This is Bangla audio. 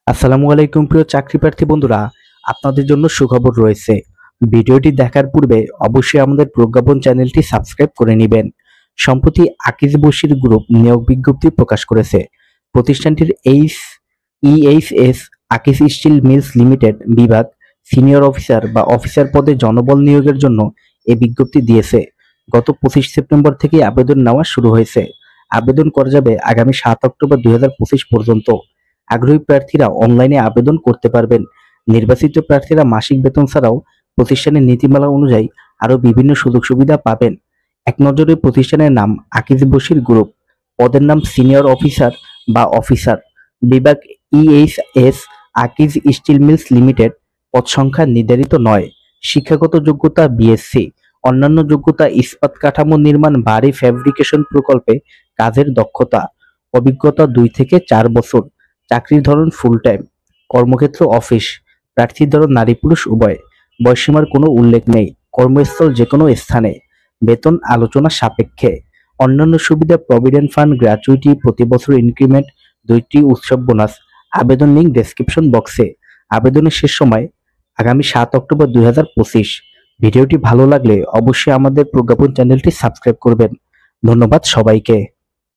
আসসালামু আলাইকুম প্রিয় চাকরি প্রার্থী বন্ধুরা, আপনাদের জন্য সুখবর রয়েছে। ভিডিওটি দেখার পূর্বে অবশ্যই আমাদের প্রজ্ঞাপন চ্যানেলটি সাবস্ক্রাইব করে নেবেন। সম্প্রতি আকিজ বশির গ্রুপ নিয়োগ বিজ্ঞপ্তি প্রকাশ করেছে। প্রতিষ্ঠানটির ইএইচএস আকিজ স্টিল মিলস লিমিটেড বিভাগ সিনিয়র অফিসার বা অফিসার পদে জনবল নিয়োগের জন্য এই বিজ্ঞপ্তি দিয়েছে। গত 25 সেপ্টেম্বর থেকে আবেদন নেওয়া শুরু হয়েছে। আবেদন করা যাবে আগামী 7 অক্টোবর 2025 পর্যন্ত। আগ্রহী প্রার্থীরা অনলাইনে আবেদন করতে পারবেন। নির্বাচিত প্রার্থীরা মাসিক বেতন ছাড়াও প্রতিষ্ঠানের নীতিমালা অনুযায়ী আরও বিভিন্ন সুযোগ সুবিধা পাবেন। এক নজরে প্রতিষ্ঠানের নাম আকিজ বশির গ্রুপ, পদের নাম সিনিয়র অফিসার বা অফিসার, বিভাগ ইএইচএস আকিজ স্টিল মিলস লিমিটেড, পদ সংখ্যা নির্ধারিত নয়। শিক্ষাগত যোগ্যতা বিএসসি, অন্যান্য যোগ্যতা ইস্পাত কাঠামো নির্মাণ ভারী ফ্যাব্রিকেশন প্রকল্পে কাজের দক্ষতা, অভিজ্ঞতা 2 থেকে 4 বছর। চাকরির ধরন ফুল টাইম, কর্মক্ষেত্র অফিস, প্রার্থীর ধরন নারী পুরুষ উভয়, বয়সীমার কোনো উল্লেখ নেই, কর্মস্থল যে কোনো স্থানে, বেতন আলোচনা সাপেক্ষে। অন্যান্য সুবিধা প্রভিডেন্ট ফান্ড, গ্র্যাচুইটি, প্রতি বছর ইনক্রিমেন্ট, 2টি উৎসব বোনাস। আবেদন লিঙ্ক ডেসক্রিপশন বক্সে। আবেদনের শেষ সময় আগামী 7 অক্টোবর 2025। ভিডিওটি ভালো লাগলে অবশ্যই আমাদের প্রজ্ঞাপন চ্যানেলটি সাবস্ক্রাইব করবেন। ধন্যবাদ সবাইকে।